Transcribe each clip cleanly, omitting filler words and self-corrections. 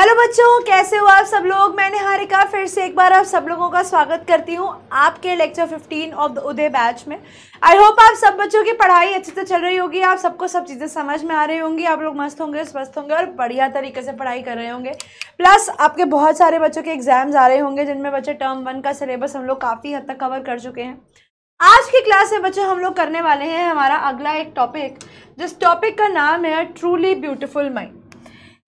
Hello बच्चों, कैसे हो आप सब लोग। मैं निहारिका फिर से एक बार आप सब लोगों का स्वागत करती हूँ आपके lecture 15 of the Uday batch में। आई होप आप सब बच्चों की पढ़ाई अच्छे से चल रही होगी, आप सबको सब चीज़ें समझ में आ रही होंगी, आप लोग मस्त होंगे, स्वस्थ होंगे और बढ़िया तरीके से पढ़ाई कर रहे होंगे। प्लस आपके बहुत सारे बच्चों के एग्जाम्स आ रहे होंगे जिनमें बच्चे टर्म 1 का सिलेबस हम लोग काफ़ी हद तक कवर कर चुके हैं। आज की क्लास में बच्चों हम लोग करने वाले हैं हमारा अगला एक टॉपिक, जिस टॉपिक का नाम है ट्रूली ब्यूटीफुल माइंड।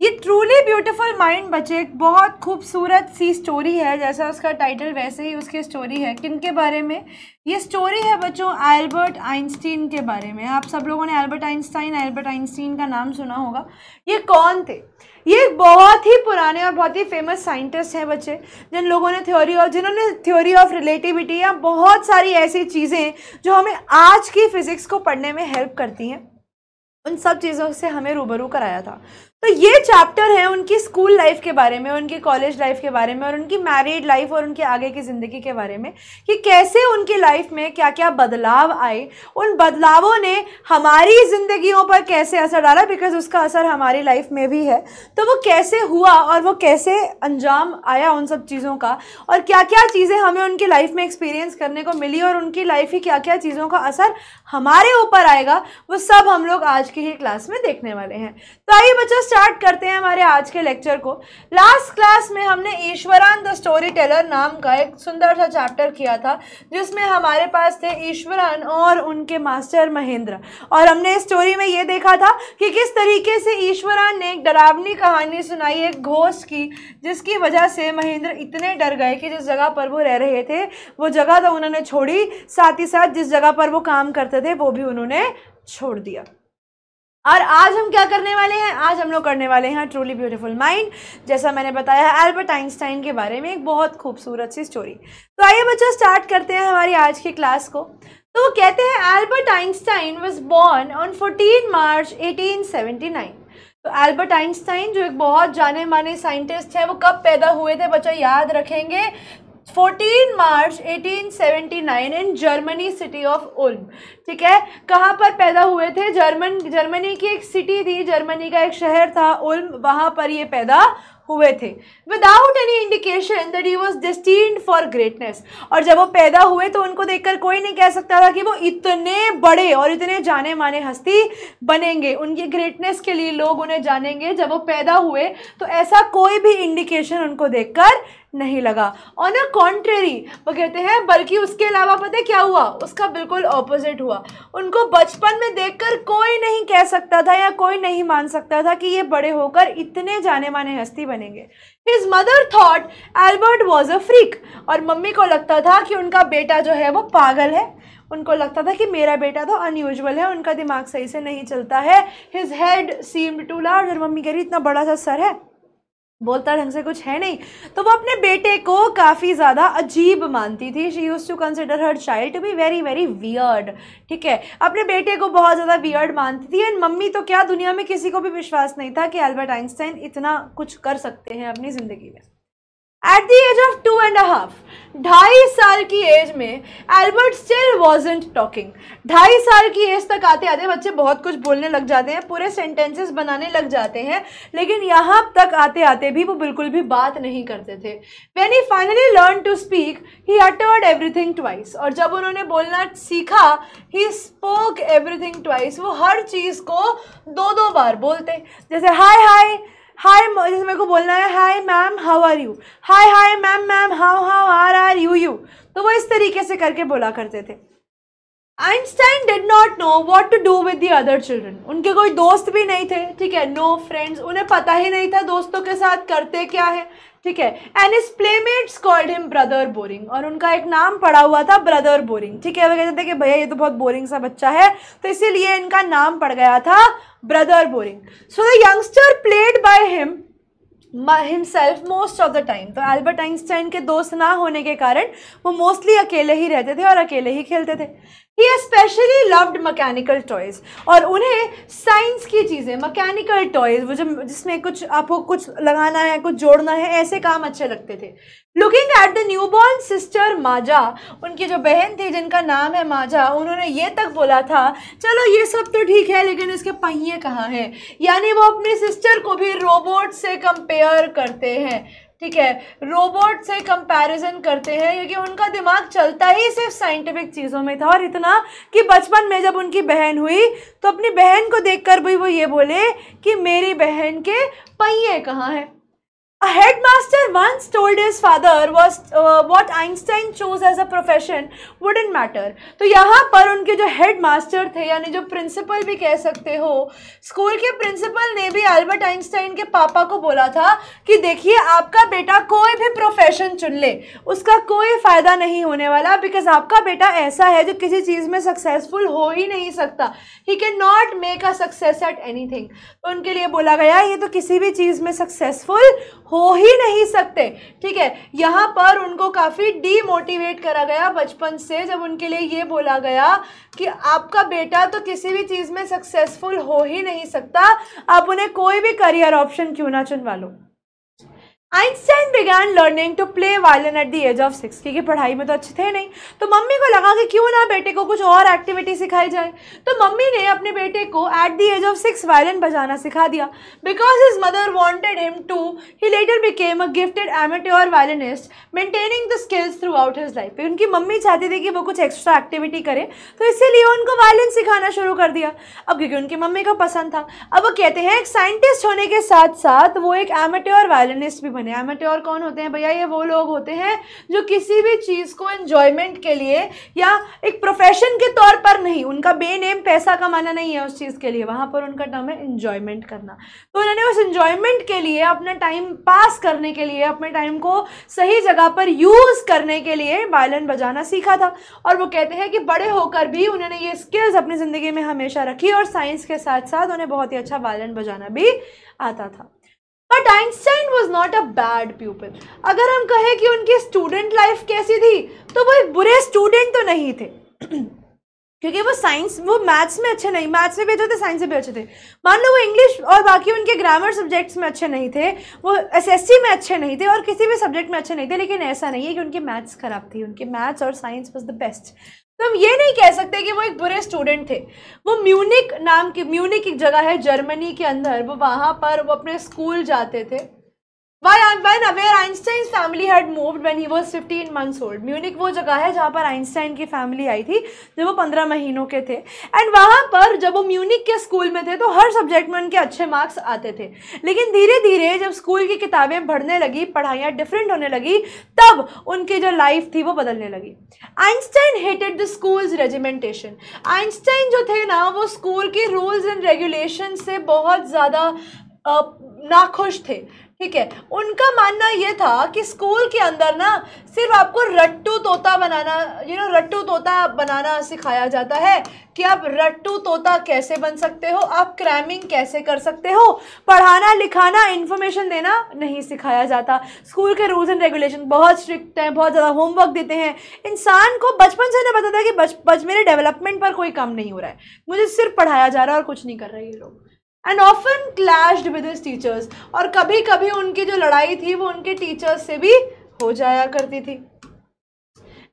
ये ट्रूली ब्यूटीफुल माइंड बच्चे एक बहुत खूबसूरत सी स्टोरी है, जैसा उसका टाइटल वैसे ही उसकी स्टोरी है। किनके बारे में ये स्टोरी है बच्चों? एल्बर्ट आइंस्टीन के बारे में। आप सब लोगों ने एल्बर्ट आइंस्टीन का नाम सुना होगा। ये कौन थे? ये बहुत ही पुराने और बहुत ही फेमस साइंटिस्ट हैं बच्चे, जिन्होंने थ्योरी ऑफ रिलेटिविटी या बहुत सारी ऐसी चीज़ें जो हमें आज की फिजिक्स को पढ़ने में हेल्प करती हैं, उन सब चीज़ों से हमें रूबरू कराया था। तो ये चैप्टर है उनकी स्कूल लाइफ के बारे में, उनकी कॉलेज लाइफ के बारे में और उनकी मैरिड लाइफ और उनके आगे की ज़िंदगी के बारे में, कि कैसे उनकी लाइफ में क्या क्या बदलाव आए, उन बदलावों ने हमारी ज़िंदगियों पर कैसे असर डाला, बिकॉज उसका असर हमारी लाइफ में भी है। तो वो कैसे हुआ और वो कैसे अंजाम आया उन सब चीज़ों का, और क्या क्या चीज़ें हमें उनकी लाइफ में एक्सपीरियंस करने को मिली और उनकी लाइफ की क्या क्या चीज़ों का असर हमारे ऊपर आएगा, वो सब हम लोग आज की ही क्लास में देखने वाले हैं। तो आइए बच्चों स्टार्ट करते हैं हमारे आज के लेक्चर को। लास्ट क्लास में हमने ईश्वरान द स्टोरी टेलर नाम का एक सुंदर सा चैप्टर किया था, जिसमें हमारे पास थे ईश्वरान और उनके मास्टर महेंद्र। और हमने इस स्टोरी में ये देखा था कि किस तरीके से ईश्वरान ने एक डरावनी कहानी सुनाई, एक घोस्ट की, जिसकी वजह से महेंद्र इतने डर गए कि जिस जगह पर वो रह रहे थे वो जगह तो उन्होंने छोड़ी, साथ ही साथ जिस जगह पर वो काम करते थे वो भी उन्होंने छोड़ दिया। और आज हम क्या करने वाले हैं? आज हम लोग करने वाले हैं ट्रूली ब्यूटीफुल माइंड, जैसा मैंने बताया है एल्बर्ट आइंस्टाइन के बारे में, एक बहुत खूबसूरत सी स्टोरी। तो आइए बच्चों स्टार्ट करते हैं हमारी आज की क्लास को। तो वो कहते हैं Albert Einstein was born on 14 March 1879। तो एल्बर्ट आइंस्टाइन जो एक बहुत जाने माने साइंटिस्ट है, वो कब पैदा हुए थे बच्चों? याद रखेंगे 14 March 1879 in Germany city of Uloom. ठीक है, कहाँ पर पैदा हुए थे? जर्मनी की एक सिटी थी, जर्मनी का एक शहर था उल्म, वहाँ पर ये पैदा हुए थे। Without any indication that he was destined for greatness. और जब वो पैदा हुए तो उनको देखकर कोई नहीं कह सकता था कि वो इतने बड़े और इतने जाने माने हस्ती बनेंगे, उनकी ग्रेटनेस के लिए लोग उन्हें जानेंगे। जब वो पैदा हुए तो ऐसा कोई भी इंडिकेशन उनको देखकर नहीं लगा। ऑन अ कॉन्ट्रेरी, वो कहते हैं बल्कि उसके अलावा पता है क्या हुआ? उसका बिल्कुल ऑपोजिट हुआ। उनको बचपन में देखकर कोई नहीं कह सकता था या कोई नहीं मान सकता था कि ये बड़े होकर इतने जाने माने हस्ती बनेंगे। His mother thought Albert was a freak। और मम्मी को लगता था कि उनका बेटा जो है वो पागल है। उनको लगता था कि मेरा बेटा तो अनयूजुअल है, उनका दिमाग सही से नहीं चलता है। His head seemed too large। और मम्मी कह रही इतना बड़ा सा सर है, बोलता ढंग से कुछ है नहीं। तो वो अपने बेटे को काफ़ी ज़्यादा अजीब मानती थी। She used to consider her child to be very very weird. ठीक है, अपने बेटे को बहुत ज़्यादा वियर्ड मानती थी। एंड मम्मी तो क्या, दुनिया में किसी को भी विश्वास नहीं था कि एल्बर्ट आइंस्टाइन इतना कुछ कर सकते हैं अपनी ज़िंदगी में। एट द एज ऑफ 2.5, 2.5 साल की एज में एल्बर्ट स्टिल वॉजंट टॉकिंग। 2.5 साल की एज तक आते आते बच्चे बहुत कुछ बोलने लग जाते हैं, पूरे सेंटेंसेस बनाने लग जाते हैं, लेकिन यहाँ तक आते आते भी वो बिल्कुल भी बात नहीं करते थे। When he finally learned to speak, he uttered everything twice। और जब उन्होंने बोलना सीखा, he spoke everything twice। वो हर चीज़ को 2-2 बार बोलते, जैसे हाय, जैसे मेरे को बोलना है hi ma'am how are you, hi ma'am how are you. तो वो इस तरीके से करके बोला करते थे। Einstein did not know what to do with the other children. उनके कोई दोस्त भी नहीं थे, ठीक है, नो फ्रेंड्स, उन्हें पता ही नहीं था दोस्तों के साथ करते क्या है। ठीक है, and his playmates called him brother boring. और उनका एक नाम पड़ा हुआ था ब्रदर बोरिंग। ठीक है, वो कहते थे कि भैया ये तो बहुत बोरिंग सा बच्चा है, तो इसीलिए इनका नाम पड़ गया था brother boring. So the youngster played by him himself most of the time. तो एल्बर्ट आइंस्टाइन के दोस्त ना होने के कारण वो मोस्टली अकेले ही रहते थे और अकेले ही खेलते थे। ही स्पेशली लव्ड मैकेनिकल टॉयज, और उन्हें साइंस की चीज़ें, मैकेनिकल टॉयज, वो जो जिसमें कुछ आपको कुछ लगाना है, कुछ जोड़ना है, ऐसे काम अच्छे लगते थे। Looking at the newborn sister Maja, उनकी जो बहन थी जिनका नाम है माजा, उन्होंने ये तक बोला था चलो ये सब तो ठीक है लेकिन इसके पहिए कहाँ हैं, यानी वो अपनी सिस्टर को भी रोबोट से कंपेयर करते हैं, ठीक है, रोबोट से कंपैरिजन करते हैं, क्योंकि उनका दिमाग चलता ही सिर्फ साइंटिफिक चीज़ों में था, और इतना कि बचपन में जब उनकी बहन हुई तो अपनी बहन को देखकर भी वो ये बोले कि मेरी बहन के पहिए कहाँ हैं। A headmaster once told his father what Einstein chose as a profession wouldn't matter. तो यहाँ पर उनके जो हेडमास्टर थे, यानी जो प्रिंसिपल भी कह सकते हो, स्कूल के प्रिंसिपल ने भी अल्बर्ट आइंस्टाइन के पापा को बोला था कि देखिए आपका बेटा कोई भी प्रोफेशन चुन ले, उसका कोई फ़ायदा नहीं होने वाला, बिकॉज आपका बेटा ऐसा है जो किसी चीज़ में सक्सेसफुल हो ही नहीं सकता, he can not make a success at anything. तो उनके लिए बोला गया ये तो किसी भी चीज़ में सक्सेसफुल हो ही नहीं सकते, ठीक है। यहाँ पर उनको काफ़ी डीमोटिवेट करा गया बचपन से, जब उनके लिए ये बोला गया कि आपका बेटा तो किसी भी चीज़ में सक्सेसफुल हो ही नहीं सकता, आप उन्हें कोई भी करियर ऑप्शन क्यों ना चुनवा लो। Einstein began learning to play violin at the age of 6, क्योंकि पढ़ाई में तो अच्छे थे नहीं, तो मम्मी को लगा कि क्यों ना बेटे को कुछ और एक्टिविटी सिखाई जाए, तो मम्मी ने अपने बेटे को at the age of 6 violin बजाना सिखा दिया। Because his mother wanted him to, he later became a gifted amateur violinist, maintaining the skills throughout his life। उनकी मम्मी चाहती थी कि वो कुछ एक्स्ट्रा एक्टिविटी करे, तो इसीलिए उनको वायलिन सिखाना शुरू कर दिया। अब क्योंकि उनकी मम्मी को पसंद था, अब वो कहते हैं एक साइंटिस्ट होने के साथ साथ वो एक एमेट्योर वायलिनिस्ट भी बने। एमेट्योर कौन होते हैं भैया? ये वो लोग होते हैं जो किसी भी चीज़ को एंजॉयमेंट के लिए या एक प्रोफेशन के तौर पर नहीं, उनका बेनेम पैसा कमाना नहीं है उस चीज़ के लिए, वहाँ पर उनका नाम है एंजॉयमेंट करना। तो उन्होंने उस एंजॉयमेंट के लिए, अपना टाइम पास करने के लिए, अपने टाइम को सही जगह पर यूज़ करने के लिए वायलिन बजाना सीखा था। और वो कहते हैं कि बड़े होकर भी उन्होंने ये स्किल्स अपनी ज़िंदगी में हमेशा रखी और साइंस के साथ साथ उन्हें बहुत ही अच्छा वायलिन बजाना भी आता था। But Einstein was not a bad people. अगर हम कहें कि उनकी स्टूडेंट लाइफ कैसी थी, तो वो एक बुरे स्टूडेंट तो नहीं थे क्योंकि वो मैथ्स में अच्छे नहीं, मैथ्स में भी अच्छे थे, साइंस में भी अच्छे थे। मान लो वो इंग्लिश और बाकी उनके ग्रामर सब्जेक्ट्स में अच्छे नहीं थे, वो एसएससी में अच्छे नहीं थे और किसी भी सब्जेक्ट में अच्छे नहीं थे, लेकिन ऐसा नहीं है कि उनकी मैथ्स खराब थी, उनके मैथ्स और साइंस वाज द बेस्ट। तो हम ये नहीं कह सकते कि वो एक बुरे स्टूडेंट थे। वो म्यूनिक एक जगह है जर्मनी के अंदर, वो वहाँ पर वो अपने स्कूल जाते थे। Where Einstein's family had moved when he was 15 months old. Munich वो जगह है जहाँ पर आइंस्टाइन की फैमिली आई थी जब वो 15 महीनों के थे। एंड वहाँ पर जब वो म्यूनिक के स्कूल में थे तो हर सब्जेक्ट में उनके अच्छे मार्क्स आते थे, लेकिन धीरे धीरे जब स्कूल की किताबें बढ़ने लगी, पढ़ाइयाँ डिफरेंट होने लगी, तब उनकी जो लाइफ थी वो बदलने लगी। Einstein hated the schools regimentation. Einstein जो थे ना, वो स्कूल की रूल्स एंड रेगुलेशन से बहुत ज़्यादा नाखुश थे, ठीक है। उनका मानना यह था कि स्कूल के अंदर ना सिर्फ आपको रट्टू तोता बनाना सिखाया जाता है कि आप रट्टू तोता कैसे बन सकते हो, आप क्रैमिंग कैसे कर सकते हो। पढ़ाना लिखाना इन्फॉर्मेशन देना नहीं सिखाया जाता। स्कूल के रूल्स एंड रेगुलेशन बहुत स्ट्रिक्ट हैं, बहुत ज़्यादा होमवर्क देते हैं। इंसान को बचपन से ना पता था कि मेरे डेवलपमेंट पर कोई काम नहीं हो रहा है, मुझे सिर्फ पढ़ाया जा रहा है और कुछ नहीं कर रहे ये लोग। And often clashed with his teachers, और कभी कभी उनकी जो लड़ाई थी वो उनके टीचर्स से भी हो जाया करती थी।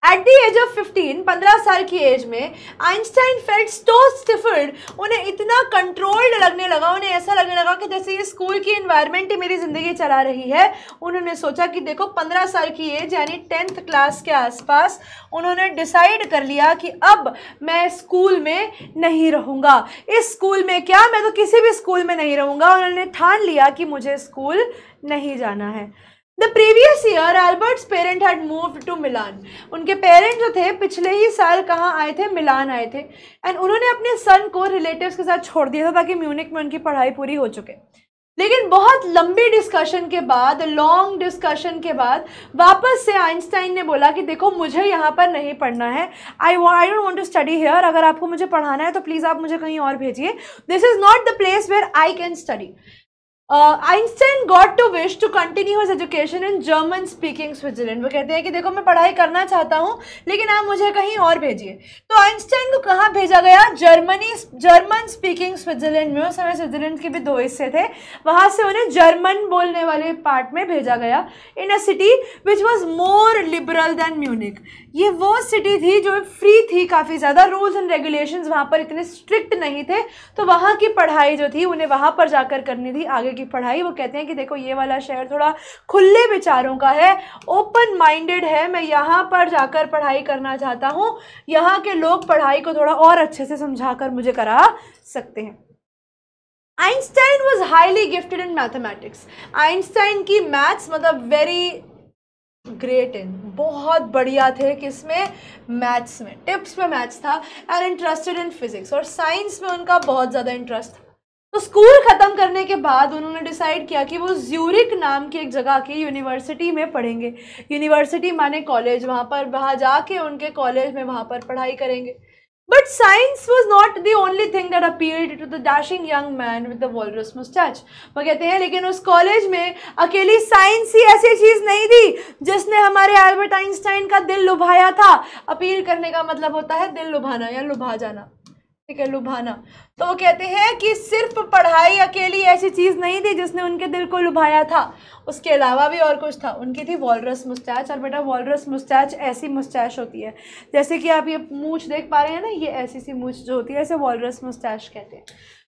एट द एज ऑफ 15 साल की एज में आइंस्टाइन फेल्ट सो स्टिफर्ड, उन्हें इतना कंट्रोल्ड लगने लगा, उन्हें ऐसा लगने लगा कि जैसे ये स्कूल की इन्वायरमेंट ही मेरी ज़िंदगी चला रही है। उन्होंने सोचा कि देखो 15 साल की एज यानी 10th क्लास के आसपास उन्होंने डिसाइड कर लिया कि अब मैं स्कूल में नहीं रहूँगा। इस स्कूल में क्या, मैं तो किसी भी स्कूल में नहीं रहूँगा। उन्होंने ठान लिया कि मुझे स्कूल नहीं जाना है। The previous year, Albert's parent had moved to Milan. उनके पेरेंट जो थे पिछले ही साल कहाँ आए थे? मिलान आए थे। एंड उन्होंने अपने सन को रिलेटिव्स के साथ छोड़ दिया था ताकि म्यूनिक में उनकी पढ़ाई पूरी हो चुके। लेकिन बहुत लंबी डिस्कशन के बाद, लॉन्ग डिस्कशन के बाद वापस से आइंस्टाइन ने बोला कि देखो मुझे यहाँ पर नहीं पढ़ना है, I don't want to study here. अगर आपको मुझे पढ़ाना है तो प्लीज़ आप मुझे कहीं और भेजिए। This is not the place where I can study. Einstein got to wish to continue his education in German speaking Switzerland. वो कहते हैं कि देखो मैं पढ़ाई करना चाहता हूँ लेकिन आप मुझे कहीं और भेजिए। तो आइंस्टाइन को कहाँ भेजा गया? जर्मन स्पीकिंग स्विट्जरलैंड में। उस समय स्विट्जरलैंड के भी 2 हिस्से थे, वहाँ से उन्हें जर्मन बोलने वाले पार्ट में भेजा गया, in a city which was more liberal than Munich. ये वो सिटी थी जो फ्री थी, काफ़ी ज़्यादा रूल्स एंड रेगुलेशंस वहाँ पर इतने स्ट्रिक्ट नहीं थे, तो वहाँ की पढ़ाई जो थी उन्हें वहाँ पर जाकर करनी थी आगे की पढ़ाई। वो कहते हैं कि देखो ये वाला शहर थोड़ा खुले विचारों का है, ओपन माइंडेड है, मैं यहाँ पर जाकर पढ़ाई करना चाहता हूँ, यहाँ के लोग पढ़ाई को थोड़ा और अच्छे से समझाकर मुझे करा सकते हैं। Einstein was highly gifted in mathematics. Einstein की मैथ्स मतलब वेरी ग्रेट इन, बहुत बढ़िया थे किसमें? मैथ्स में, टिप्स में मैथ्स था, एंड इंटरेस्टेड इन फिजिक्स, और साइंस में उनका बहुत ज़्यादा इंटरेस्ट था। तो स्कूल ख़त्म करने के बाद उन्होंने डिसाइड किया कि वो ज्यूरिक नाम की एक जगह की यूनिवर्सिटी में पढ़ेंगे। यूनिवर्सिटी माने कॉलेज, वहाँ जाके उनके कॉलेज में वहाँ पर पढ़ाई करेंगे। But science was not the only thing that appealed to the dashing young man with the walrus mustache। वो कहते हैं लेकिन उस कॉलेज में अकेली साइंस ही ऐसी चीज़ नहीं थी जिसने हमारे एल्बर्ट आइंस्टाइन का दिल लुभाया था। अपील करने का मतलब होता है दिल लुभाना या लुभा जाना, ठीक है, लुभाना। तो वो कहते हैं कि सिर्फ पढ़ाई अकेली ऐसी चीज़ नहीं थी जिसने उनके दिल को लुभाया था, उसके अलावा भी और कुछ था। उनकी थी वॉलरस मुस्टैच। और बेटा वॉलरस मुस्टैच ऐसी मुस्टैच होती है जैसे कि आप ये मूंछ देख पा रहे हैं ना, ये ऐसी सी मूंछ जो होती है इसे वॉलरस मुस्टैच कहते हैं।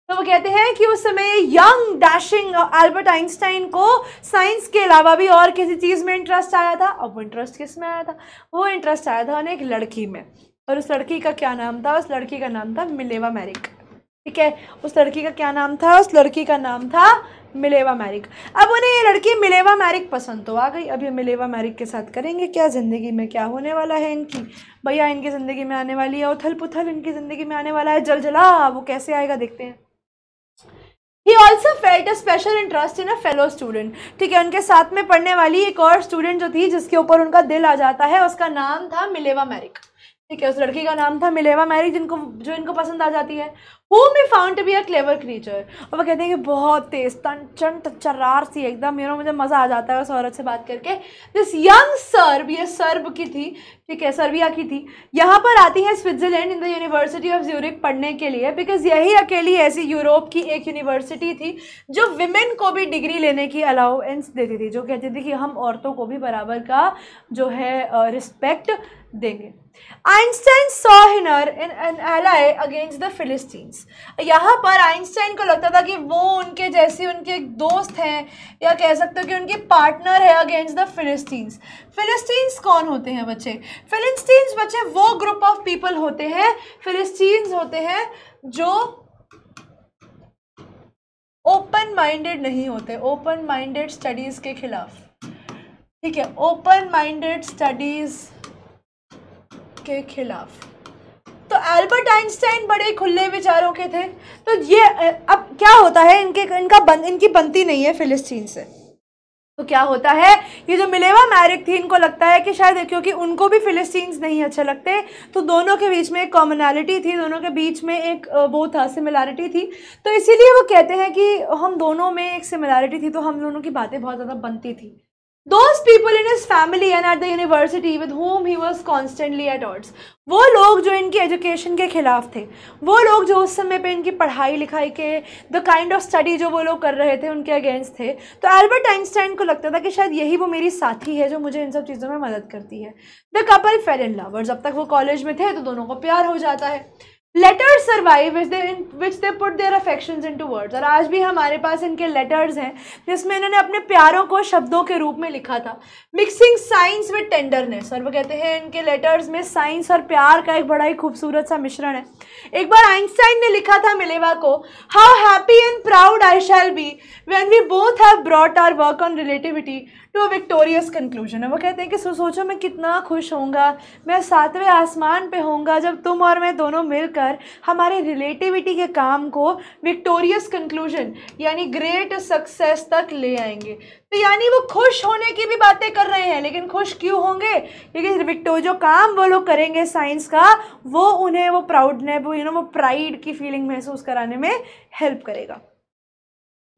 तो वो कहते हैं कि उस समय यंग डैशिंग एल्बर्ट आइंस्टाइन को साइंस के अलावा भी और किसी चीज़ में इंटरेस्ट आया था। अब वो इंटरेस्ट किस में आया था? वो इंटरेस्ट आया था उन्हें एक लड़की में, और उस लड़की का क्या नाम था? उस लड़की का नाम था मिलेवा मैरिक। ठीक है, उस लड़की का क्या नाम था? उस लड़की का नाम था मिलेवा मैरिक। अब उन्हें ये लड़की मिलेवा मैरिक पसंद तो आ गई। अब ये मिलेवा मैरिक के साथ करेंगे क्या? ज़िंदगी में क्या होने वाला है इनकी? भैया इनकी ज़िंदगी में आने वाली है उथल पुथल, इनकी ज़िंदगी में आने वाला है जलजला। वो कैसे आएगा देखते हैं। He also felt a special interest in a fellow student। ठीक है, उनके साथ में पढ़ने वाली एक और स्टूडेंट जो थी जिसके ऊपर उनका दिल आ जाता है, उसका नाम था मिलेवा मैरिक। ठीक है, उस लड़की का नाम था मिलेवा मैरिक जो इनको पसंद आ जाती है। Whom he found to be a clever creature। और वो कहते हैं कि बहुत तेज चंट चर्रार सी एकदम, मुझे मज़ा आ जाता है उस औरत से बात करके। दिस यंग सर्ब, ये सर्ब की थी, ठीक है, सर्बिया की थी, यहाँ पर आती है Switzerland in the university of Zurich पढ़ने के लिए, बिकॉज यही अकेली ऐसी यूरोप की एक यूनिवर्सिटी थी जो विमेन को भी डिग्री लेने की अलाउंस देती थी, जो कहती थी कि हम औरतों को भी बराबर का जो है रिस्पेक्ट देंगे। Einstein saw in her an ally against the Philistines. यहाँ पर आइंस्टाइन को लगता था कि वो उनके जैसी उनके दोस्त हैं, या कह सकते हो कि उनके पार्टनर है अगेंस्ट द फिलिस्टीन्स। फिलिस्टीन्स कौन होते हैं बच्चे? फिलिस्टीन्स बच्चे वो ग्रुप ऑफ पीपल होते हैं, फिलिस्टीन्स होते हैं जो ओपन माइंडेड नहीं होते, ओपन माइंडेड स्टडीज के खिलाफ। ठीक है, ओपन माइंडेड स्टडीज के खिलाफ। तो एल्बर्ट आइंस्टाइन बड़े खुले विचारों के थे। तो ये अब क्या होता है, इनकी बनती नहीं है फिलिस्तीन से। तो क्या होता है, ये जो मिलेवा मैरिक थी, इनको लगता है कि शायद क्योंकि उनको भी फिलिस्तीन्स नहीं अच्छे लगते, तो दोनों के बीच में एक कॉमनैलिटी थी, दोनों के बीच में एक वो था, सिमिलैरिटी थी। तो इसीलिए वो कहते हैं कि हम दोनों में एक सिमिलैरिटी थी, तो हम दोनों की बातें बहुत ज़्यादा बनती थी। Those people in his family and at the university with whom he was constantly at odds। वो लोग जो इनकी एजुकेशन के खिलाफ थे, वो लोग जो उस समय पे इनकी पढ़ाई लिखाई के द काइंड ऑफ स्टडी जो वो लोग कर रहे थे उनके अगेंस्ट थे। तो एल्बर्ट आइंस्टाइन को लगता था कि शायद यही वो मेरी साथी है जो मुझे इन सब चीज़ों में मदद करती है। The couple fail in love. और जब तक वो कॉलेज में थे तो दोनों को प्यार हो जाता है। Letters survive which they put their affections into words. और आज भी हमारे पास इनके लेटर्स हैं जिसमें इन्होंने अपने प्यारों को शब्दों के रूप में लिखा था। Mixing science with tenderness. और वो कहते हैं इनके लेटर्स में साइंस और प्यार का एक बड़ा ही खूबसूरत सा मिश्रण है। एक बार आइंस्टाइन ने लिखा था मिलेवा को, how happy and proud I shall be when we both have brought our work on relativity to a victorious conclusion. वो कहते हैं कि सोचो मैं कितना खुश होऊंगा, मैं 7वें आसमान पे होऊंगा जब तुम और मैं दोनों मिलकर हमारे रिलेटिविटी के काम को विक्टोरियस कंक्लूजन यानी ग्रेट सक्सेस तक ले आएंगे। तो यानी वो खुश होने की भी बातें कर रहे हैं, लेकिन खुश क्यों होंगे? क्योंकि जो काम वो लोग करेंगे साइंस का, वो उन्हें वो प्राउडनेस, वो प्राइड की फीलिंग महसूस कराने में हेल्प करेगा।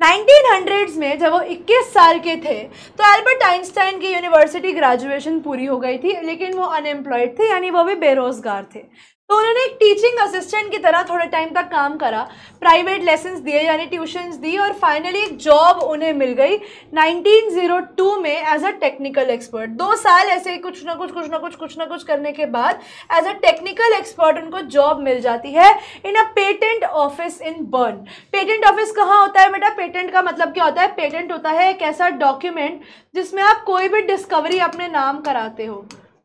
1900s में जब वो 21 साल के थे तो एल्बर्ट आइंस्टाइन की यूनिवर्सिटी ग्रेजुएशन पूरी हो गई थी, लेकिन वो अनएम्प्लॉयड थे, यानी वो भी बेरोजगार थे। तो उन्होंने एक टीचिंग असिस्टेंट की तरह थोड़े टाइम तक काम करा, प्राइवेट लेसन्स दिए यानी ट्यूशन्स दी, और फाइनली एक जॉब उन्हें मिल गई 1902 में एज अ टेक्निकल एक्सपर्ट। 2 साल ऐसे कुछ ना कुछ करने के बाद एज अ टेक्निकल एक्सपर्ट उनको जॉब मिल जाती है in a patent office in Bern. Patent office कहाँ होता है बेटा? पेटेंट का मतलब क्या होता है? पेटेंट होता है एक ऐसा डॉक्यूमेंट जिसमें आप कोई भी डिस्कवरी अपने नाम कराते हो,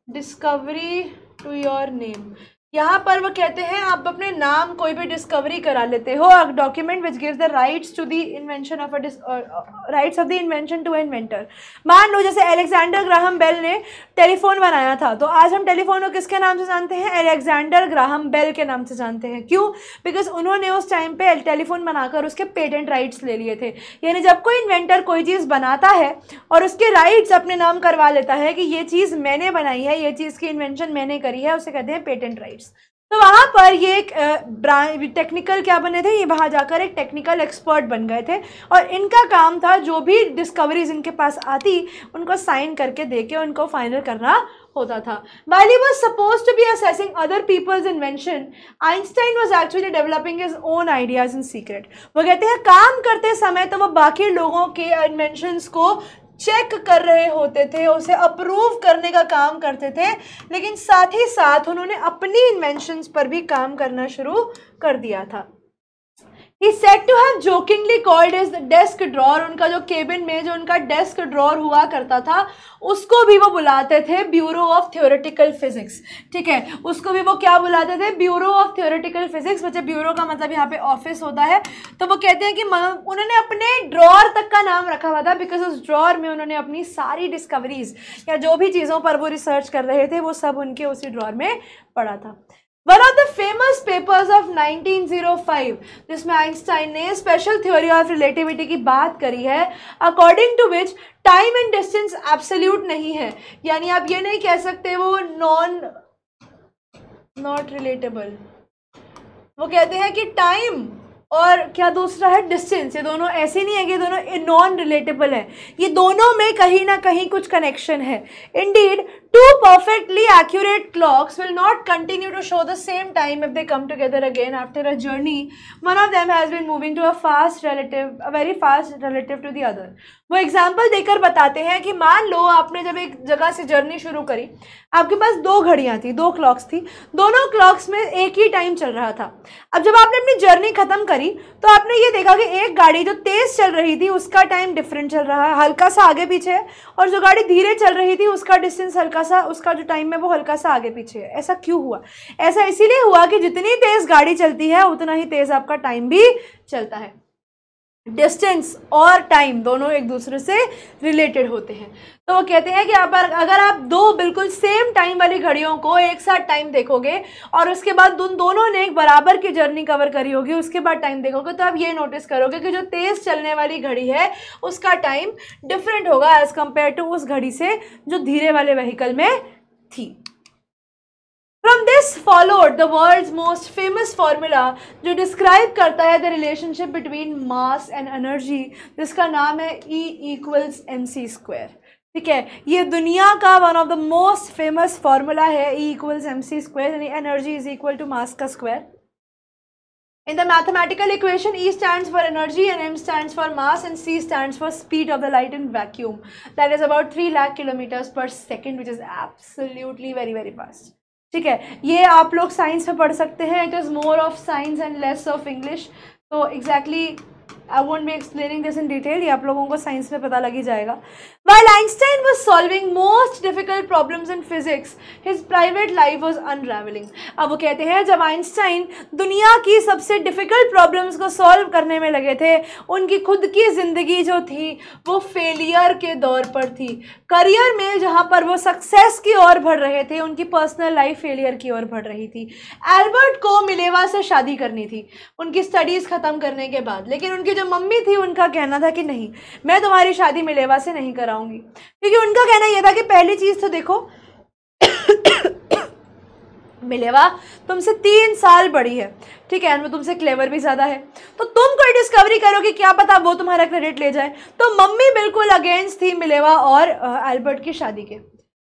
डिस्कवरी टू योर नेम। यहाँ पर वो कहते हैं आप अपने नाम कोई भी डिस्कवरी करा लेते हो। A document which gives the rights to the invention of rights of the invention to inventor. मान लो जैसे अलेक्जेंडर ग्राहम बेल ने टेलीफोन बनाया था, तो आज हम टेलीफोन को किसके नाम से जानते हैं? अलेक्जेंडर ग्राहम बेल के नाम से जानते हैं। क्यों? बिकॉज उन्होंने उस टाइम पे टेलीफोन बनाकर उसके पेटेंट राइट्स ले लिए थे। यानी जब कोई इन्वेंटर कोई चीज़ बनाता है और उसके राइट्स अपने नाम करवा लेता है कि ये चीज़ मैंने बनाई है, ये चीज़ की इन्वेंशन मैंने करी है, उसे कहते हैं पेटेंट राइट्स। तो वहाँ पर ये एक टेक्निकल क्या बने थे? ये वहाँ जाकर एक टेक्निकल एक्सपर्ट बन गए थे, और इनका काम था जो भी डिस्कवरीज इनके पास आती उनको साइन करके देके उनको फाइनल करना होता था। While he was supposed to be assessing other people's invention, Einstein was actually developing his own ideas in secret। वो कहते हैं काम करते समय तो वो बाकी लोगों के इन्वेंशंस को चेक कर रहे होते थे, उसे अप्रूव करने का काम करते थे, लेकिन साथ ही साथ उन्होंने अपनी इन्वेंशंस पर भी काम करना शुरू कर दिया था। He said to have jokingly called his desk drawer, उनका जो केबिन में जो उनका डेस्क ड्रॉर हुआ करता था उसको भी वो बुलाते थे ब्यूरो ऑफ थियोरेटिकल फिजिक्स। ठीक है, उसको भी वो क्या बुलाते थे? Bureau of theoretical physics. बच्चे ब्यूरो का मतलब यहाँ पे ऑफिस होता है। तो वो कहते हैं कि उन्होंने अपने ड्रॉर तक का नाम रखा हुआ था, बिकॉज उस ड्रॉर में उन्होंने अपनी सारी डिस्कवरीज या जो भी चीज़ों पर वो रिसर्च कर रहे थे वो सब उनके उसी ड्रॉर में पड़ा था। One of the famous papers of 1905 जिसमें आइंस्टाइन ने स्पेशल थ्योरी ऑफ रिलेटिविटी की बात करी है, according to which time and distance absolute नहीं है, यानी आप ये नहीं कह सकते वो नॉट रिलेटेबल। वो कहते हैं कि टाइम और क्या दूसरा है? डिस्टेंस। ये दोनों ऐसे नहीं है कि दोनों नॉन रिलेटेबल है, ये दोनों में कहीं ना कहीं कुछ कनेक्शन है। Indeed two perfectly accurate clocks will not continue to show the same time if they come together again after a journey. One of them has been moving to a very fast relative to the other. वो example देकर बताते हैं कि मान लो आपने जब एक जगह से जर्नी शुरू करी, आपके पास 2 घड़ियाँ थी, 2 क्लॉक्स थी, दोनों क्लॉक्स में एक ही टाइम चल रहा था। अब जब आपने अपनी जर्नी खत्म करी तो आपने ये देखा कि एक गाड़ी जो तेज चल रही थी उसका टाइम डिफरेंट चल रहा है, हल्का सा आगे पीछे है, और जो गाड़ी धीरे चल रही थी उसका डिस्टेंस हल्का सा, उसका जो टाइम है वो हल्का सा आगे पीछे है। ऐसा क्यों हुआ? ऐसा इसीलिए हुआ कि जितनी तेज गाड़ी चलती है उतना ही तेज आपका टाइम भी चलता है। डिस्टेंस और टाइम दोनों एक दूसरे से रिलेटेड होते हैं। तो वो कहते हैं कि अगर आप 2 बिल्कुल सेम टाइम वाली घड़ियों को एक साथ टाइम देखोगे और उसके बाद दोनों ने एक बराबर की जर्नी कवर करी होगी, उसके बाद टाइम देखोगे, तो आप ये नोटिस करोगे कि जो तेज चलने वाली घड़ी है उसका टाइम डिफरेंट होगा एज कंपेयर टू उस घड़ी से जो धीरे वाले व्हीकल में थी। From this followed the world's most famous formula जो डिस्क्राइब करता है the relationship between mass and energy, जिसका नाम है E = mc²। ठीक है, ये दुनिया का one of the most famous formula है E = mc², यानी energy is equal to mass का square. In the mathematical equation, E stands for energy and m stands for mass and c stands for speed of the light in vacuum. That is about 3 lakh kilometers per second, which is absolutely very very fast. ठीक है, ये आप लोग science में पढ़ सकते हैं। It is more of science and less of English. तो exactly I won't be explaining this in detail, ये आप लोगों को साइंस में पता लग ही जाएगा। While Einstein was solving most difficult problems in physics, his private life was unraveling. अब वो कहते हैं जब आइंस्टाइन दुनिया की सबसे डिफ़िकल्ट प्रॉब्लम्स को सॉल्व करने में लगे थे, उनकी खुद की ज़िंदगी जो थी वो फेलियर के दौर पर थी। करियर में जहाँ पर वो सक्सेस की ओर बढ़ रहे थे, उनकी पर्सनल लाइफ फेलियर की ओर बढ़ रही थी। एल्बर्ट को मिलेवा से शादी करनी थी उनकी स्टडीज़ ख़त्म करने के बाद, लेकिन उनकी जो मम्मी थी उनका कहना था कि नहीं, मैं तुम्हारी शादी मिलेवा से नहीं कराऊंगी, क्योंकि उनका कहना यह था कि पहली चीज़ तो देखो मिलेवा तुमसे 3 साल बड़ी है, ठीक है, एंड वो तुमसे क्लेवर भी ज़्यादा है, तो तुम कोई डिस्कवरी करो कि क्या पता वो तुम्हारा क्रेडिट ले जाए। तो मम्मी बिल्कुल अगेंस्ट थी मिलेवा और एल्बर्ट की शादी के।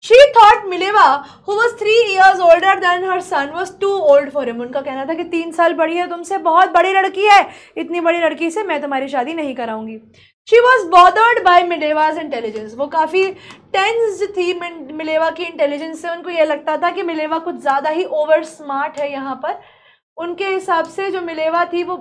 She thought Mileva, who was 3 years older than her son, was too old for him. उनका कहना था कि 3 साल बड़ी है तुमसे, बहुत बड़ी लड़की है, इतनी बड़ी लड़की से मैं तुम्हारी शादी नहीं कराऊंगी। She was bothered by मिलेवा's intelligence. वो काफ़ी टेंस थी मिलेवा की इंटेलिजेंस से। उनको ये लगता था कि मिलेवा कुछ ज़्यादा ही ओवर स्मार्ट है यहाँ पर। उनके हिसाब से जो मिलेवा थी वो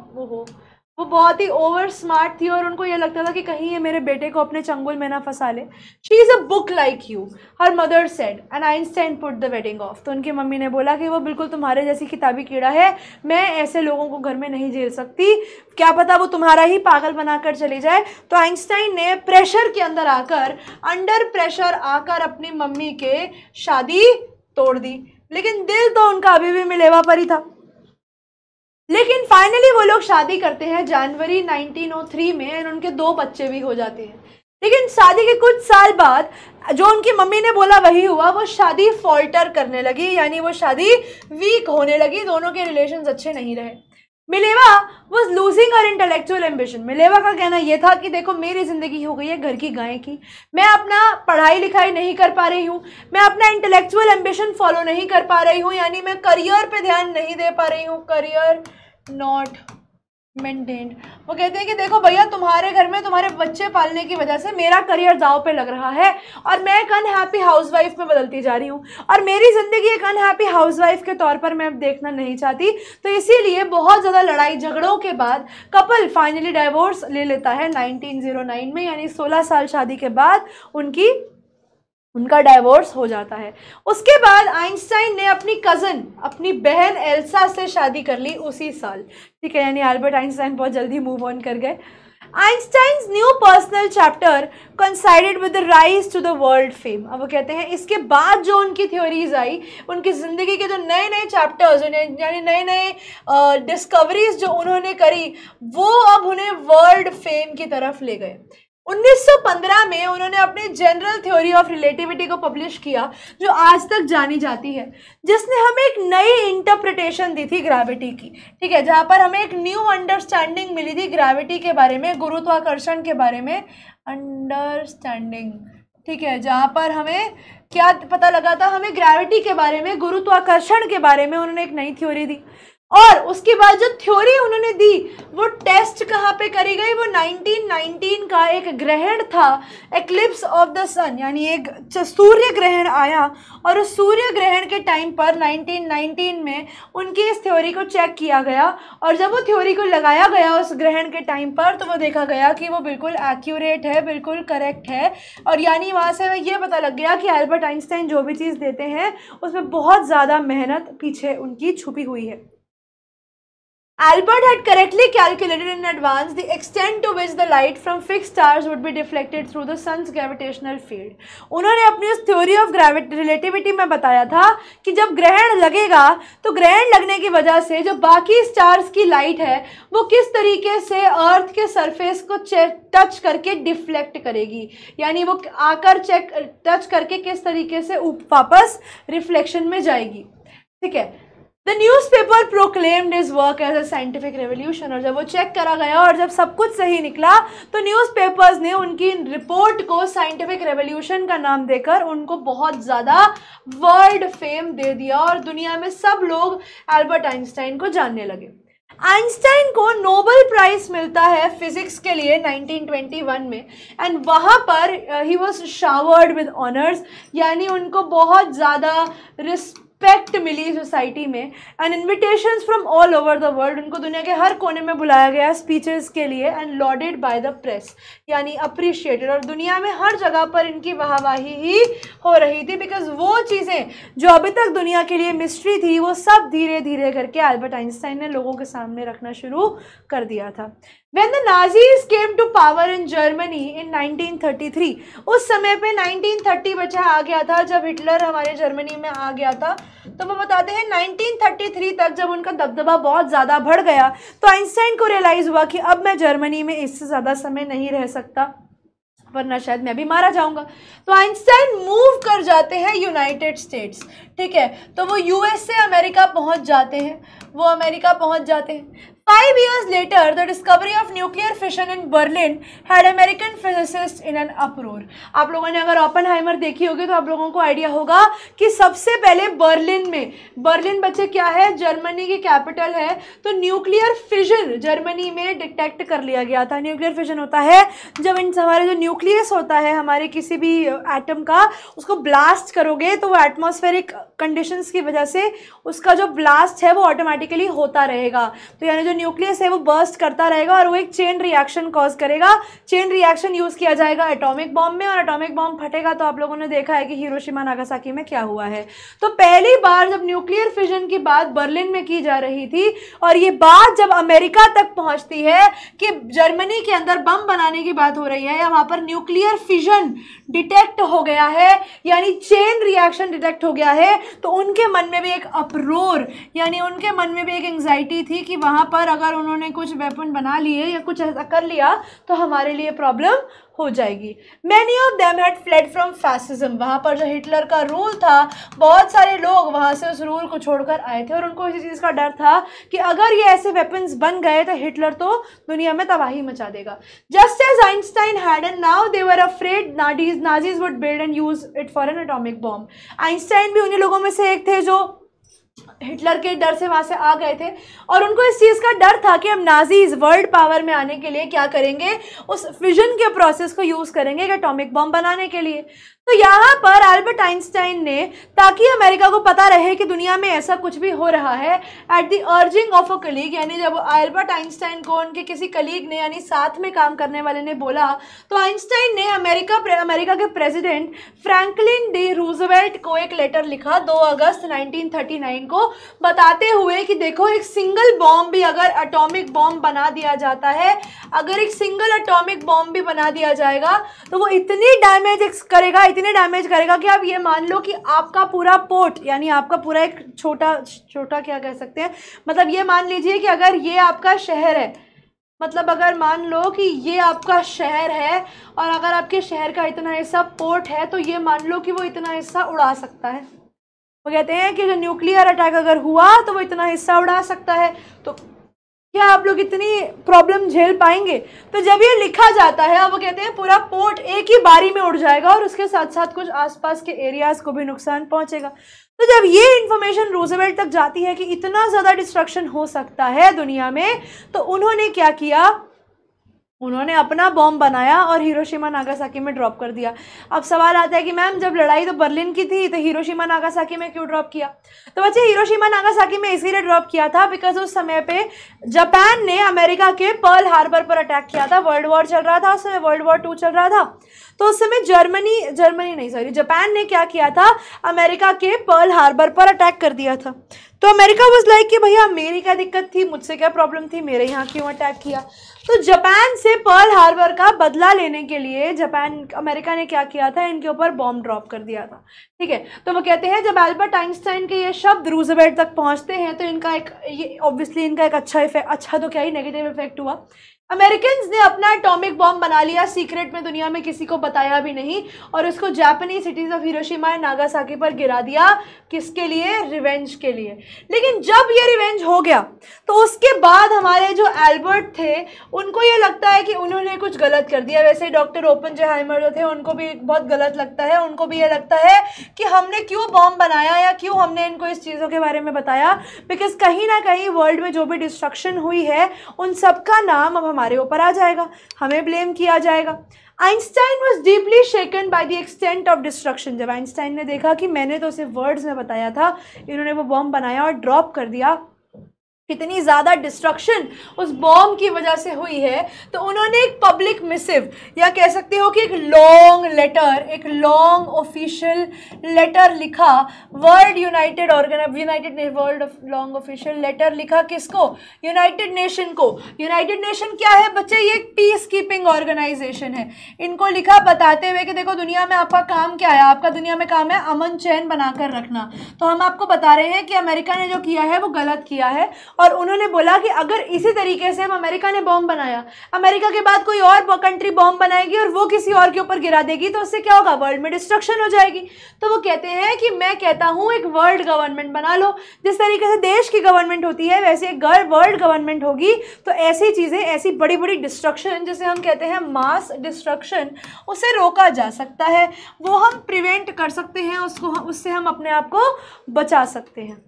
बहुत ही ओवर स्मार्ट थी, और उनको ये लगता था कि कहीं ये मेरे बेटे को अपने चंगुल में ना फंसा ले। She is a book like you, her mother said, and Einstein put the wedding of. तो उनकी मम्मी ने बोला कि वो बिल्कुल तुम्हारे जैसी किताबी कीड़ा है, मैं ऐसे लोगों को घर में नहीं झेल सकती, क्या पता वो तुम्हारा ही पागल बनाकर चली जाए। तो आइंस्टाइन ने प्रेशर के अंदर आकर, अंडर प्रेशर आकर अपनी मम्मी के शादी तोड़ दी, लेकिन दिल तो उनका अभी भी मिलेवा पर ही था। लेकिन फाइनली वो लोग शादी करते हैं जनवरी 1903 में, और उनके 2 बच्चे भी हो जाते हैं। लेकिन शादी के कुछ साल बाद जो उनकी मम्मी ने बोला वही हुआ, वो शादी फॉल्टर करने लगी, यानी वो शादी वीक होने लगी, दोनों के रिलेशंस अच्छे नहीं रहे। Mileva was losing her intellectual ambition. Mileva का कहना यह था कि देखो मेरी ज़िंदगी हो गई है घर की गाय की, मैं अपना पढ़ाई लिखाई नहीं कर पा रही हूँ, मैं अपना इंटेलेक्चुअल एम्बिशन फॉलो नहीं कर पा रही हूँ, यानी मैं करियर पे ध्यान नहीं दे पा रही हूँ, करियर नॉट मेंटेन्ड। वो कहते हैं कि देखो भैया तुम्हारे घर में तुम्हारे बच्चे पालने की वजह से मेरा करियर दाव पे लग रहा है, और मैं एक अनहैप्पी हाउसवाइफ में बदलती जा रही हूँ, और मेरी ज़िंदगी एक अनहैप्पी हाउसवाइफ के तौर पर मैं देखना नहीं चाहती। तो इसीलिए बहुत ज़्यादा लड़ाई झगड़ों के बाद कपल फाइनली डाइवोर्स ले लेता है 1909 में, यानी 16 साल शादी के बाद उनका डाइवोर्स हो जाता है। उसके बाद आइंस्टाइन ने अपनी कज़न, अपनी बहन एल्सा से शादी कर ली उसी साल, ठीक है, यानी अल्बर्ट आइंस्टाइन बहुत जल्दी मूव ऑन कर गए। Einstein's new personal chapter coincided with the rise to the world fame. अब वो कहते हैं इसके बाद जो उनकी थ्योरीज आई, उनकी ज़िंदगी के जो नए नए चैप्टर्स, यानी नए नए डिस्कवरीज जो उन्होंने करी, वो अब उन्हें वर्ल्ड फेम की तरफ ले गए। 1915 में उन्होंने अपने जनरल थ्योरी ऑफ रिलेटिविटी को पब्लिश किया, जो आज तक जानी जाती है, जिसने हमें एक नई इंटरप्रिटेशन दी थी ग्रेविटी की, ठीक है, जहाँ पर हमें एक न्यू अंडरस्टैंडिंग मिली थी ग्रेविटी के बारे में, गुरुत्वाकर्षण के बारे में अंडरस्टैंडिंग, ठीक है, जहाँ पर हमें क्या पता लगा था, हमें ग्रेविटी के बारे में, गुरुत्वाकर्षण के बारे में उन्होंने एक नई थ्योरी दी। और उसके बाद जो थ्योरी उन्होंने दी वो टेस्ट कहाँ पे करी गई, वो 1919 का एक ग्रहण था, एक्लिप्स ऑफ द सन, यानी एक सूर्य ग्रहण आया, और उस सूर्य ग्रहण के टाइम पर 1919 में उनकी इस थ्योरी को चेक किया गया, और जब वो थ्योरी को लगाया गया उस ग्रहण के टाइम पर, तो वो देखा गया कि वो बिल्कुल एक्यूरेट है, बिल्कुल करेक्ट है, और यानी वहाँ से ये पता लग गया कि अल्बर्ट आइंस्टाइन जो भी चीज़ देते हैं उसमें बहुत ज़्यादा मेहनत पीछे उनकी छुपी हुई है। Albert had correctly calculated in advance the extent to which the light from fixed stars would be deflected through the sun's gravitational field. उन्होंने अपनी उस थ्योरी ऑफ रिलेटिविटी में बताया था कि जब ग्रहण लगेगा तो ग्रहण लगने की वजह से जो बाकी स्टार्स की लाइट है वो किस तरीके से अर्थ के सरफेस को टच करके डिफ्लेक्ट करेगी, यानी वो आकर टच करके किस तरीके से वापस रिफ्लेक्शन में जाएगी, ठीक है। The newspaper proclaimed his work as a scientific revolution, और जब वो चेक करा गया और जब सब कुछ सही निकला तो न्यूज़पेपर्स ने उनकी रिपोर्ट को साइंटिफिक रेवोल्यूशन का नाम देकर उनको बहुत ज़्यादा वर्ल्ड फेम दे दिया, और दुनिया में सब लोग अल्बर्ट आइंस्टाइन को जानने लगे। आइंस्टाइन को नोबेल प्राइज मिलता है फिजिक्स के लिए 1921 में, एंड वहाँ पर he was showered with honours, यानी उनको बहुत ज़्यादा रिस्पेक्ट मिली सोसाइटी में, and invitations from all over the world, उनको दुनिया के हर कोने में बुलाया गया स्पीचेस के लिए, and loaded by the press, यानी अप्रिशिएटेड, और दुनिया में हर जगह पर इनकी वाहवाही ही हो रही थी, बिकॉज वो चीज़ें जो अभी तक दुनिया के लिए मिस्ट्री थी वो सब धीरे धीरे करके अल्बर्ट आइंस्टाइन ने लोगों के सामने रखना शुरू कर दिया था। When the Nazis came to power in Germany in 1933, उस समय पे 1930 बचा आ गया था जब हिटलर हमारे जर्मनी में आ गया था, तो वो बताते हैं 1933 तक जब उनका दबदबा बहुत ज़्यादा बढ़ गया तो आइंस्टाइन को रियलाइज़ हुआ कि अब मैं जर्मनी में इससे ज़्यादा समय नहीं रह सकता। वरना शायद मैं भी मारा जाऊंगा। तो आइंस्टाइन मूव कर जाते हैं यूनाइटेड स्टेट्स, ठीक है। तो वो यूएस से अमेरिका पहुंच जाते हैं, वो अमेरिका पहुंच जाते हैं। 5 years later, the discovery of nuclear fission in Berlin had American physicists in an uproar. आप लोगों ने अगर ओपेनहाइमर देखी होगी तो आप लोगों को आइडिया होगा कि सबसे पहले बर्लिन में, बर्लिन बच्चे क्या है, जर्मनी की कैपिटल है, तो न्यूक्लियर फिजन जर्मनी में डिटेक्ट कर लिया गया था। न्यूक्लियर फिजन होता है जब इन हमारे जो न्यूक्लियस होता है हमारे किसी भी एटम का, उसको ब्लास्ट करोगे तो वो एटमॉस्फेरिक कंडीशंस की वजह से उसका जो ब्लास्ट है वो ऑटोमेटिकली होता रहेगा। तो यानी जो न्यूक्लियस है वो बर्स्ट करता रहेगा और वो एक चेन रिएक्शन कॉज करेगा। चेन रिएक्शन यूज किया जाएगा एटॉमिक बॉम्ब में, और एटॉमिक बॉम्ब फटेगा तो आप लोगों ने देखा है कि हिरोशिमा नागासाकी में क्या हुआ है। तो पहली बार जब न्यूक्लियर फिजन की बात बर्लिन में की जा रही थी और ये बात जब अमेरिका तक पहुंचती है कि जर्मनी के अंदर बम बनाने की बात हो रही है या वहां पर न्यूक्लियर फिजन डिटेक्ट हो गया है, यानी चेन रिएक्शन डिटेक्ट हो गया है, तो उनके मन में भी एक अपरोर, यानी उनके मन में भी एक एंग्जाइटी थी कि वहां पर अगर उन्होंने कुछ वेपन बना लिए या कुछ ऐसा कर लिया तो हमारे लिए प्रॉब्लम हो जाएगी। Many of them had fled from fascism, वहाँ पर जो हिटलर का रूल था बहुत सारे लोग वहाँ से उस रूल को छोड़कर आए थे और उनको इसी चीज़ का डर था कि अगर ये ऐसे वेपन्स बन गए तो हिटलर तो दुनिया में तबाही मचा देगा। Just as Einstein had and now they were afraid Nazis would build and use it for an atomic bomb. Einstein भी उन्हीं लोगों में से एक थे जो हिटलर के डर से वहां से आ गए थे और उनको इस चीज़ का डर था कि हम नाजीज वर्ल्ड पावर में आने के लिए क्या करेंगे, उस फिजन के प्रोसेस को यूज़ करेंगे एटॉमिक बॉम्ब बनाने के लिए। तो यहाँ पर अल्बर्ट आइंस्टाइन ने, ताकि अमेरिका को पता रहे कि दुनिया में ऐसा कुछ भी हो रहा है, at the urging of a colleague, यानी जब अल्बर्ट आइंस्टाइन को उनके किसी कलीग ने यानी साथ में काम करने वाले ने बोला, तो आइंस्टाइन ने अमेरिका के प्रेसिडेंट फ्रैंकलिन डी रूजवेल्ट को एक लेटर लिखा 2 अगस्त 1939 को, बताते हुए कि देखो एक सिंगल बॉम्ब भी अगर एटॉमिक बॉम्ब बना दिया जाता है, अगर एक सिंगल एटॉमिक बॉम्ब भी बना दिया जाएगा तो वो इतनी डैमेज करेगा कि आप ये मान लो कि आपका पूरा पोर्ट, यानी आपका पूरा एक छोटा क्या कह सकते हैं, मतलब ये मान लीजिए कि अगर ये आपका शहर है, मतलब अगर मान लो कि ये आपका शहर है और अगर आपके शहर का इतना हिस्सा पोर्ट है तो ये मान लो कि वो इतना हिस्सा उड़ा सकता है। वो कहते हैं कि जो न्यूक्लियर अटैक अगर हुआ तो वो इतना हिस्सा उड़ा सकता है, तो क्या आप लोग इतनी प्रॉब्लम झेल पाएंगे? तो जब ये लिखा जाता है वो कहते हैं पूरा पोर्ट एक ही बारी में उड़ जाएगा और उसके साथ साथ कुछ आसपास के एरियाज को भी नुकसान पहुंचेगा। तो जब ये इन्फॉर्मेशन रूजवेल्ट तक जाती है कि इतना ज़्यादा डिस्ट्रक्शन हो सकता है दुनिया में, तो उन्होंने क्या किया, उन्होंने अपना बॉम्ब बनाया और हिरोशिमा नागासाकी में ड्रॉप कर दिया। अब सवाल आता है कि मैम जब लड़ाई तो बर्लिन की थी तो हिरोशिमा नागासाकी में क्यों ड्रॉप किया? तो बच्चे हिरोशिमा नागासाकी में इसीलिए ड्रॉप किया था बिकॉज उस समय पे जापान ने अमेरिका के पर्ल हार्बर पर अटैक किया था। वर्ल्ड वॉर चल रहा था उस समय, वर्ल्ड वॉर 2 चल रहा था। तो उस समय जापान ने क्या किया था, अमेरिका के पर्ल हार्बर पर अटैक कर दिया था। तो अमेरिका वाज लाइक कि भैया मेरी क्या दिक्कत थी, मुझसे क्या प्रॉब्लम थी, मेरे यहाँ क्यों अटैक किया? तो जापान से पर्ल हार्बर का बदला लेने के लिए अमेरिका ने क्या किया था, इनके ऊपर बॉम्ब ड्रॉप कर दिया था। ठीक है, तो वो कहते हैं जब अल्बर्ट आइंस्टाइन के ये शब्द रूजवेल्ट तक पहुंचते हैं तो इनका एक अच्छा तो क्या ही नेगेटिव इफेक्ट हुआ। अमेरिकन्स ने अपना एटॉमिक बॉम्ब बना लिया सीक्रेट में, दुनिया में किसी को बताया भी नहीं, और उसको जापानी cities of Hiroshima and Nagasaki पर गिरा दिया। किसके लिए? रिवेंज के लिए। लेकिन जब ये रिवेंज हो गया तो उसके बाद हमारे जो एल्बर्ट थे उनको ये लगता है कि उन्होंने कुछ गलत कर दिया। वैसे डॉक्टर ओपेनहाइमर जो थे उनको भी बहुत गलत लगता है, उनको भी ये लगता है कि हमने क्यों बॉम्ब बनाया या क्यों हमने इनको इस चीज़ों के बारे में बताया, बिकॉज कहीं ना कहीं वर्ल्ड में जो भी डिस्ट्रक्शन हुई है उन सबका नाम अब हमारे ऊपर आ जाएगा, हमें ब्लेम किया जाएगा। Einstein was deeply shaken by the extent of destruction. जब आइंस्टाइन ने देखा कि मैंने तो सिर्फ वर्ड्स में बताया था, इन्होंने वो बॉम्ब बनाया और ड्रॉप कर दिया, कितनी ज़्यादा डिस्ट्रक्शन उस बॉम्ब की वजह से हुई है, तो उन्होंने एक पब्लिक मिसिव या कह सकते हो कि एक लॉन्ग ऑफिशियल लेटर लिखा, लॉन्ग ऑफिशियल लेटर लिखा किसको? यूनाइटेड नेशन को। यूनाइटेड नेशन क्या है बच्चे? ये एक पीस कीपिंग ऑर्गेनाइजेशन है। इनको लिखा बताते हुए कि देखो दुनिया में आपका काम क्या है, आपका दुनिया में काम है अमन चैन बनाकर रखना। तो हम आपको बता रहे हैं कि अमेरिका ने जो किया है वो गलत किया है और उन्होंने बोला कि अगर इसी तरीके से अमेरिका ने बॉम्ब बनाया, अमेरिका के बाद कोई और कंट्री बॉम्ब बनाएगी और वो किसी और के ऊपर गिरा देगी तो उससे क्या होगा, वर्ल्ड में डिस्ट्रक्शन हो जाएगी। तो वो कहते हैं कि मैं कहता हूँ एक वर्ल्ड गवर्नमेंट बना लो, जिस तरीके से देश की गवर्नमेंट होती है वैसे एक वर्ल्ड गवर्नमेंट होगी, तो ऐसी चीज़ें, ऐसी बड़ी बड़ी डिस्ट्रक्शन जिसे हम कहते हैं मास डिस्ट्रक्शन, उसे रोका जा सकता है, वो हम प्रिवेंट कर सकते हैं, उससे हम अपने आप को बचा सकते हैं।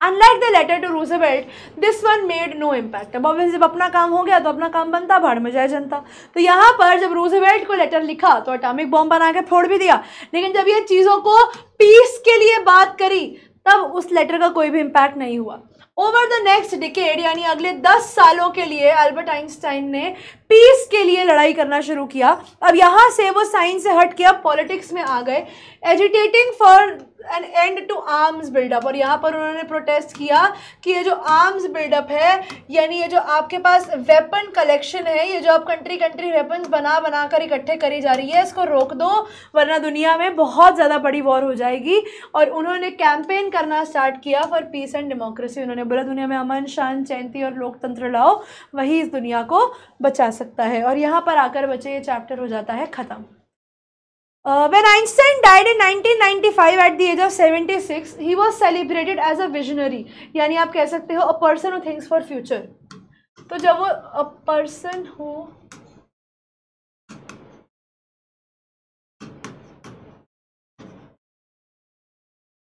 Unlike the letter to Roosevelt, this one made no impact. अब जब अपना काम हो गया तो अपना काम बनता, भाड़ में जाए जनता। तो यहाँ पर जब रूजवेल्ट को लेटर लिखा तो एटॉमिक बॉम्ब बना के फोड़ भी दिया, लेकिन जब ये चीज़ों को पीस के लिए बात करी तब उस लेटर का कोई भी इम्पैक्ट नहीं हुआ। ओवर द नेक्स्ट डिकेड, यानी अगले 10 सालों के लिए अल्बर्ट आइंस्टाइन ने पीस के लिए लड़ाई करना शुरू किया। अब यहाँ से वो साइंस से हट के अब पॉलिटिक्स में आ गए, agitating for an end to arms buildup. और यहाँ पर उन्होंने प्रोटेस्ट किया कि ये जो आर्म्स बिल्डअप है, यानी ये जो आपके पास वेपन कलेक्शन है, ये जो आप कंट्री वेपन्स बना कर इकट्ठे करी जा रही है, इसको रोक दो, वरना दुनिया में बहुत ज़्यादा बड़ी वॉर हो जाएगी। और उन्होंने कैंपेन करना स्टार्ट किया फॉर पीस एंड डेमोक्रेसी। उन्होंने बोला दुनिया में अमन शांति और लोकतंत्र लाओ, वही इस दुनिया को बचा सकता है। और यहाँ पर आकर बच्चे ये चैप्टर हो जाता है ख़त्म। When Einstein died in 1995 at the age of 76, he was celebrated as a visionary, यानी आप कह सकते हो a person who thinks for future। तो जब वो a person who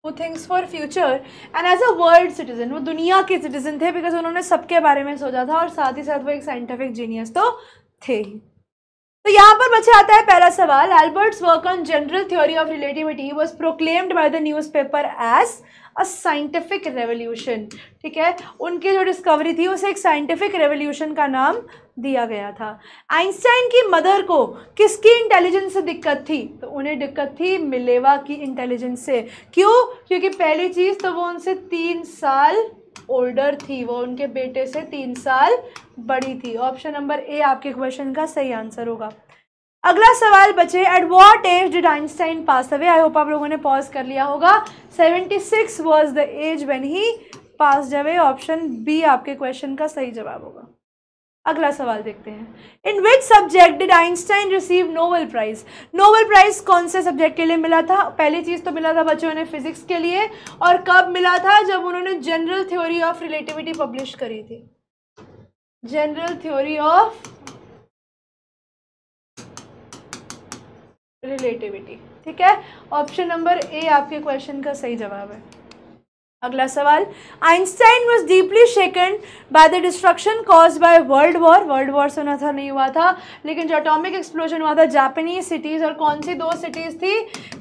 thinks for future and as a world citizen, वो दुनिया के सिटीजन थे, बिकॉज उन्होंने सबके बारे में सोचा था और साथ ही साथ वो एक साइंटिफिक जीनियस तो थे ही। तो यहाँ पर बच्चे आता है पहला सवाल, Albert's work on general theory of relativity was proclaimed by the newspaper as a scientific revolution. ठीक है, उनकी जो डिस्कवरी थी उसे एक साइंटिफिक रेवोल्यूशन का नाम दिया गया था। आइंस्टाइन की मदर को किसकी इंटेलिजेंस से दिक्कत थी? तो उन्हें दिक्कत थी मिलेवा की इंटेलिजेंस से। क्यों? क्योंकि पहली चीज़ तो वो उनसे 3 साल ओल्डर थी, वो उनके बेटे से 3 साल बड़ी थी। ऑप्शन नंबर ए आपके क्वेश्चन का सही आंसर होगा। अगला सवाल बचे, at what age did Einstein pass away? I hope आप लोगों ने पॉज कर लिया होगा। 76 was the age when he passed away. Option B आपके क्वेश्चन का सही जवाब होगा। अगला सवाल देखते हैं, in which subject did Einstein receive Nobel prize? Nobel prize कौन से सब्जेक्ट के लिए मिला था? पहली चीज़ तो मिला था बच्चों ने फिजिक्स के लिए, और कब मिला था? जब उन्होंने general theory of relativity publish करी थी। General theory of relativity. ठीक है, ऑप्शन नंबर ए आपके क्वेश्चन का सही जवाब है। अगला सवाल, Einstein was deeply shaken by the destruction caused by world war. World war सुना था, नहीं हुआ था, लेकिन जो एटॉमिक एक्सप्लोजन हुआ था जापानीज सिटीज़, और कौन सी 2 सिटीज़ थी?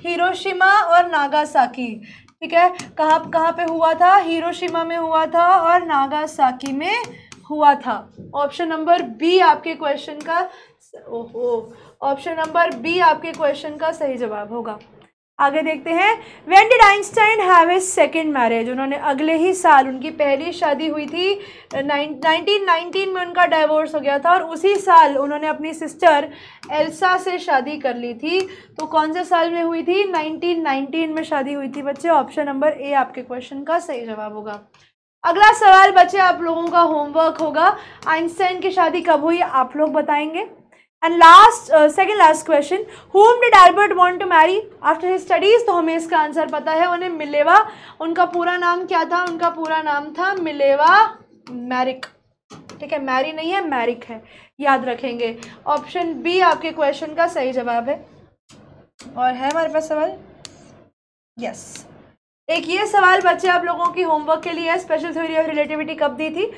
हिरोशिमा और नागासाकी। ठीक है, कहाँ पे हुआ था? हिरोशिमा में हुआ था और नागासाकी में हुआ था। ऑप्शन नंबर बी आपके क्वेश्चन का ऑप्शन नंबर बी आपके क्वेश्चन का सही जवाब होगा। आगे देखते हैं, when did Einstein have his second marriage? उन्होंने अगले ही साल, उनकी पहली शादी हुई थी 1919 में, उनका डाइवोर्स हो गया था, और उसी साल उन्होंने अपनी सिस्टर एल्सा से शादी कर ली थी। तो कौन से साल में हुई थी? 1919 में शादी हुई थी बच्चे। ऑप्शन नंबर ए आपके क्वेश्चन का सही जवाब होगा। अगला सवाल बच्चे आप लोगों का होमवर्क होगा, आइंस्टाइन की शादी कब हुई आप लोग बताएंगे। And last second last question, whom did Albert want to marry after his studies? तो हमें इसका आंसर पता है, उन्हें मिलेवा, उनका पूरा नाम क्या था? उनका पूरा नाम था मिलेवा मैरिक। ठीक है, मैरी नहीं है, मैरिक है, याद रखेंगे। ऑप्शन बी आपके क्वेश्चन का सही जवाब है। और है हमारे पास सवाल? यस, एक ये सवाल बच्चे आप लोगों की होमवर्क के लिए है, स्पेशल थ्योरी ऑफ रिलेटिविटी कब दी थी?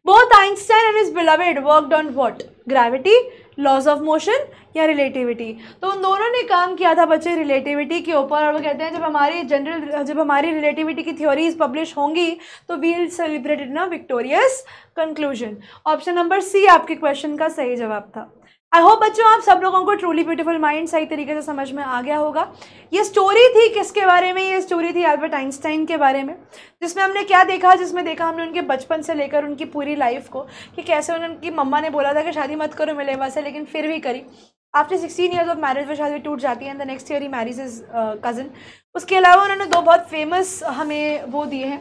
Both Einstein and his beloved worked on what? Gravity, laws of motion या रिलेटिविटी? तो उन दोनों ने काम किया था बच्चे रिलेटिविटी के ऊपर, और वो कहते हैं जब हमारी रिलेटिविटी की थ्योरीज पब्लिश होंगी तो we will celebrate in a victorious conclusion. Option number C आपके क्वेश्चन का सही जवाब था। आई होप बच्चों आप सब लोगों को ट्रूली ब्यूटीफुल माइंड सही तरीके से समझ में आ गया होगा। ये स्टोरी थी किसके बारे में? ये स्टोरी थी एल्बर्ट आइंस्टाइन के बारे में, जिसमें हमने क्या देखा? जिसमें देखा हमने उनके बचपन से लेकर उनकी पूरी लाइफ को, कि कैसे उनकी मम्मा ने बोला था कि शादी मत करो मिलेवा से, लेकिन फिर भी करी। आफ्टर 16 ईयर्स ऑफ मैरिज वो शादी टूट जाती है, and the next year he marriage his cousin. उसके अलावा उन्होंने 2 बहुत फेमस हमें वो दिए हैं,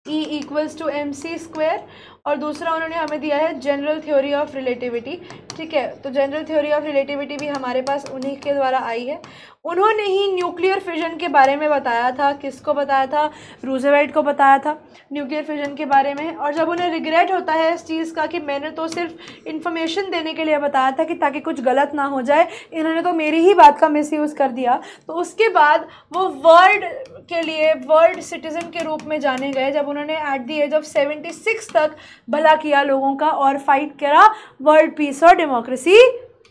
E इक्वल्स टू mc², और दूसरा उन्होंने हमें दिया है जनरल थ्योरी ऑफ रिलेटिविटी। ठीक है, तो जनरल थ्योरी ऑफ रिलेटिविटी भी हमारे पास उन्हीं के द्वारा आई है। उन्होंने ही न्यूक्लियर फिजन के बारे में बताया था। किसको बताया था? रूजवेल्ट को बताया था न्यूक्लियर फिजन के बारे में। और जब उन्हें रिग्रेट होता है इस चीज़ का कि मैंने तो सिर्फ इन्फॉर्मेशन देने के लिए बताया था कि ताकि कुछ गलत ना हो जाए, इन्होंने तो मेरी ही बात का मिसयूज़ कर दिया, तो उसके बाद वो वर्ल्ड के लिए वर्ल्ड सिटीज़न के रूप में जाने गए जब उन्होंने एट द एज ऑफ 76 तक भला किया लोगों का और फाइट करा वर्ल्ड पीस और डेमोक्रेसी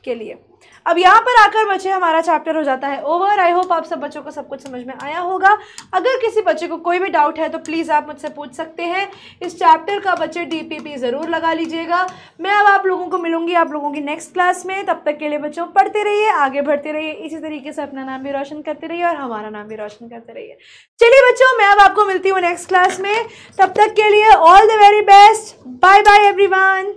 के लिए। अब यहाँ पर आकर बच्चे हमारा चैप्टर हो जाता है ओवर। आई होप आप सब बच्चों को सब कुछ समझ में आया होगा। अगर किसी बच्चे को कोई भी डाउट है तो प्लीज़ आप मुझसे पूछ सकते हैं। इस चैप्टर का बच्चे DPP ज़रूर लगा लीजिएगा। मैं अब आप लोगों को मिलूंगी आप लोगों की नेक्स्ट क्लास में। तब तक के लिए बच्चों पढ़ते रहिए, आगे बढ़ते रहिए, इसी तरीके से अपना नाम भी रोशन करते रहिए और हमारा नाम भी रोशन करते रहिए। चलिए बच्चों, मैं अब आपको मिलती हूँ नेक्स्ट क्लास में। तब तक के लिए all the very best. Bye bye everyone.